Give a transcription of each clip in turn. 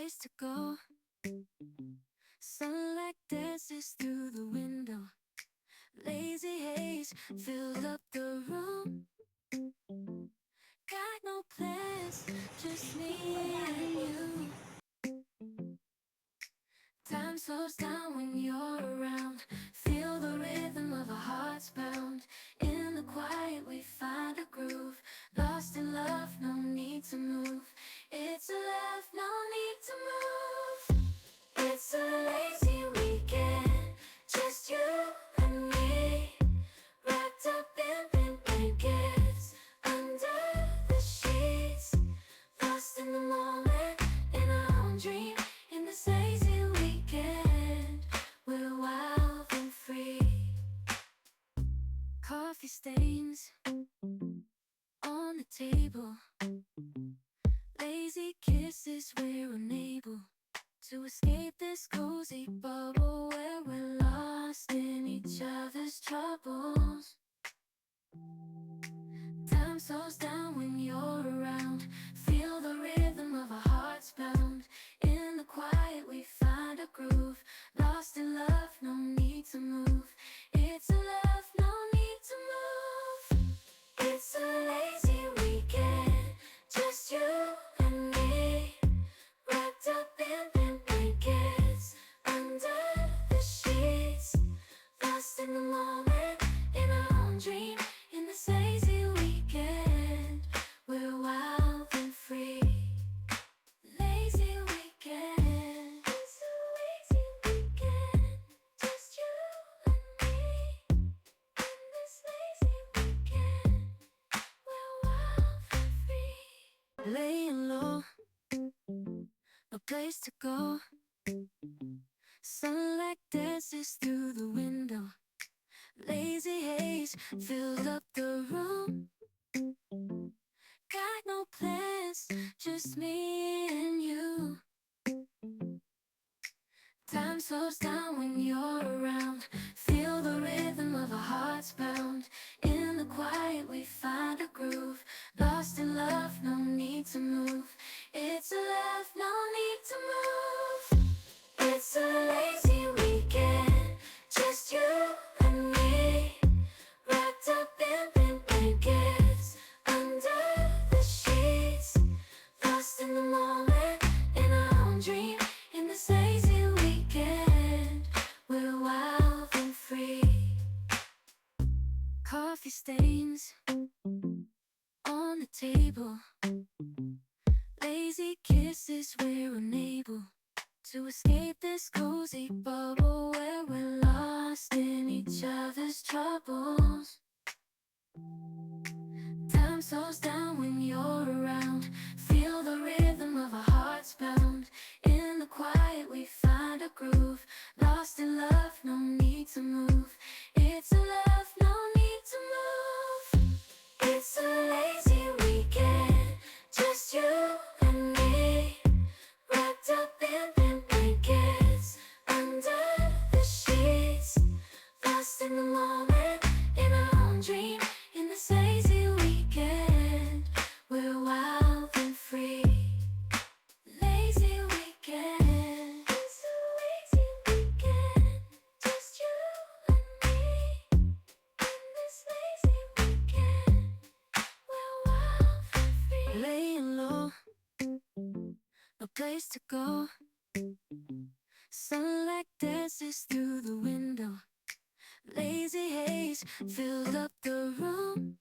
place to go. Sunlight dances through the window. Lazy haze filled up the room. Got no plans, just me and you. Time slows down when you're around. Feel the rhythm of our hearts pound. In the quiet we find a groove. Lost in love, no need to move. It's a love, no need to move. It's a lazy weekend, just you and me. Wrapped up in pink blankets, under the sheets. Lost in the moment, in our own dream. In this lazy weekend, we're wild and free. Coffee stains on the table. Lazy kisses, we're unable to escape this cozy bubble where we're lost in each other's troubles. Time slows down when you're around. Feel the rhythm of our hearts pound. In the quiet we find a groove. Lost in love, no need to move. It's a love, no need to move. It's a lazy weekend, just you and me. Wrapped up in pink blankets, under the sheets. Lost in the moment, in our own dream. In this lazy weekend, we're wild and free. Lazy weekend, it's a lazy weekend, just you and me. In this lazy weekend, we're wild and free. Laying low, no place to go. Sunlight dances through the window. Lazy haze filled up the room. Got no plans, just me and you. Time slows down when you're around. Feel the rhythm of our hearts pound. In the quiet we find a groove. Lost in love, no need to move. It's a love, no need to move. It's a lazy weekend, just you and me. Wrapped up in pink blankets, under the sheets. Lost in the moment, in our own dream. In this lazy weekend, we're wild and free. Coffee stains on the table. Lazy kisses, we're unable to escape this cozy bubble where we're lost in each other's troubles. Time slows down when you're around. Feel the rhythm of our hearts pound. In the quiet we find a groove. Lost in love, no need to move. It's a love, no need to move. It's a lazy weekend, just you and me. Wrapped up in pink blankets, under the sheets. Lost in the moment, in our own dream. In this lazy weekend, we're wild and free. Lazy weekend, it's a lazy weekend, just you and me. In this lazy weekend, we're wild and free. Laying low, no place to go. Sunlight dances through the window. Lazy haze filled up the room.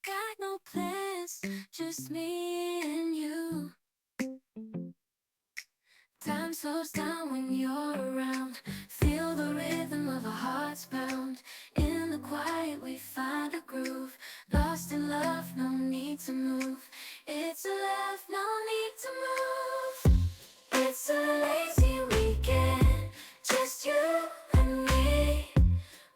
Got no plans, just me and you. Time slows down when you're around. Feel the rhythm of our hearts pound. In the quiet we find a groove. Lost in love, no need to move. It's a love, no need to move. It's a lazy weekend, just you and me.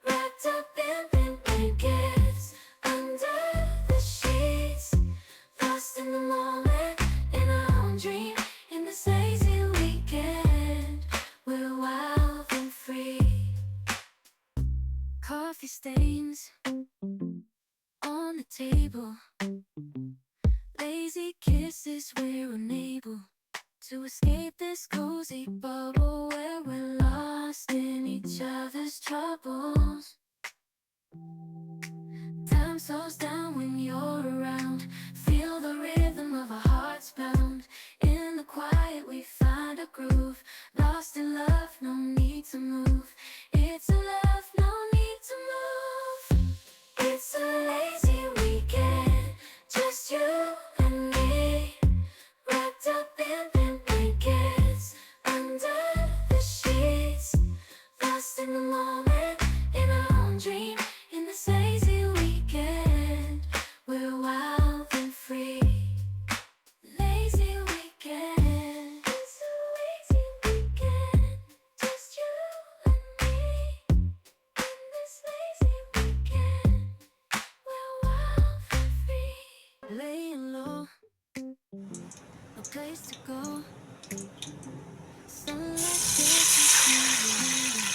Wrapped up in pink blankets, under the sheets. Lost in the moment, in our own dream. In this lazy weekend, we're wild and free. Coffee stains on the table. Lazy kisses, we're unable to escape this cozy bubble where we're lost in each other's troubles. Time slows down when you're around. Feel the rhythm of our hearts pound. In the quiet we find a groove. Lost in love, no need to move. It's a love, no need to move. It's a lazy weekend, just you and me, wrapped up in pink blankets, under the sheets, lost in the moment, in our own dream. In this lazy weekend, we're wild and free. Lazy weekend, it's a lazy weekend, just you and me. In this lazy weekend, we're wild and free. Laying low, a place to go. Sunlight dances through the window.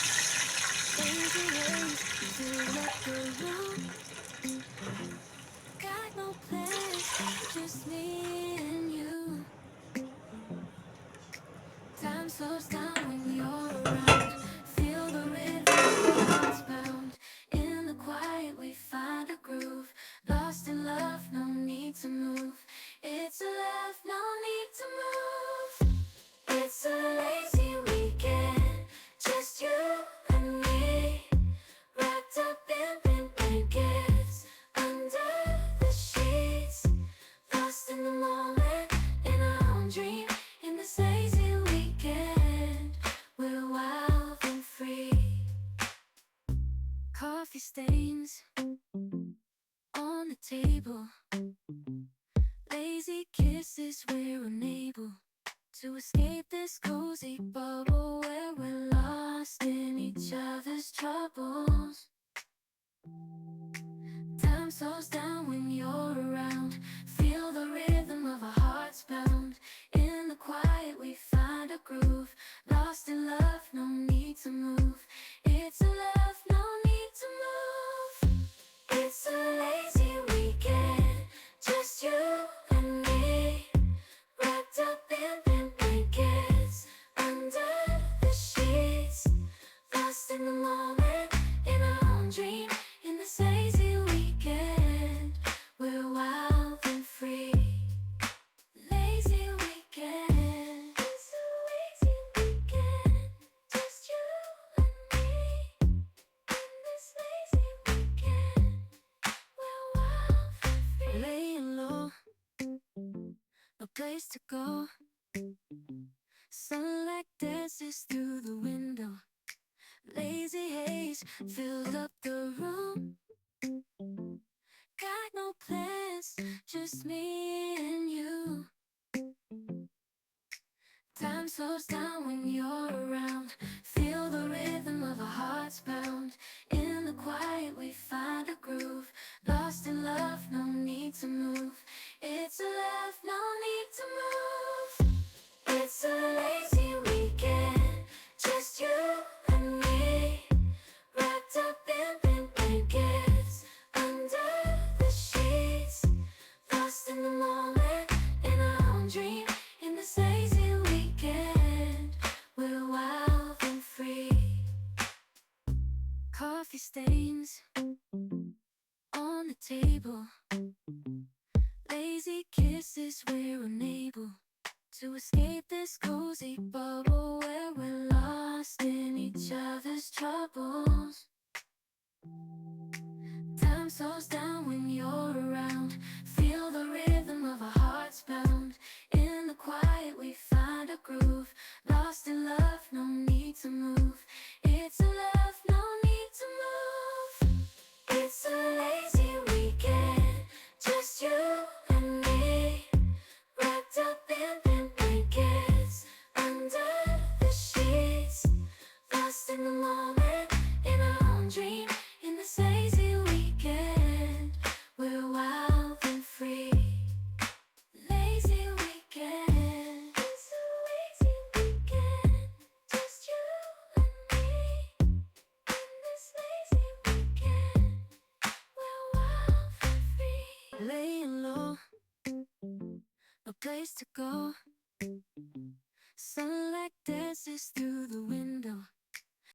Lazy waves fill up the room. Got no plans, just me and you. Time slows down when you're around. Feel the rhythm of our hearts pound. In the quiet we find a groove. Lost in love, no need to move. It's a love, no need to move. It's a lazy weekend, just you and me, wrapped up in pink blankets, under the sheets, lost in the moment, in our own dream. In this lazy weekend, we're wild and free. Coffee stains on the table, lazy kisses, we're unable to escape this cozy bubble where we're lost in each other's troubles. Time slows down when you're around. Feel the rhythm of our hearts pound. In the quiet we find a groove. Lost in love, no need to move. It's a love, no need to move. It's a lazy weekend, just you and me, wrapped up in pink blankets, under the sheets, lost in the moment, in our own dream. In this lazy weekend, we're wild and free. Lazy weekend, it's a lazy weekend, just you and me. In this lazy weekend, we're wild and free. Laying low, a place to go. Sunlight dances through the window. Lazy haze filled up the room. Got no plans, just me and you. Time slows down when you're around. Feel the rhythm of our hearts pound. In the quiet we find a groove. Lost in love, no need to move. It's a love, no need to move. It's a lazy weekend, just you and me, wrapped up in pink blankets, under the sheets, lost in the moment, in our own dream. In this lazy weekend, we're wild and free. Coffee stains on the table, lazy kisses, we're unable to escape this cozy bubble where we're lost in each other's troubles. Time slows down when you're around. Feel the rhythm of our hearts pound. In the quiet we find a groove. Lost in love, no need to move. It's a love, no need to move. It's a lazy weekend, just you and me, wrapped up in pink blankets, under the sheets, lost in the moment, in our own dream. In this lazy weekend, we're wild and free. Lazy weekend, it's a lazy weekend, just you and me. In this lazy weekend, we're wild and free. Laying low, a place to go. Sunlight dances through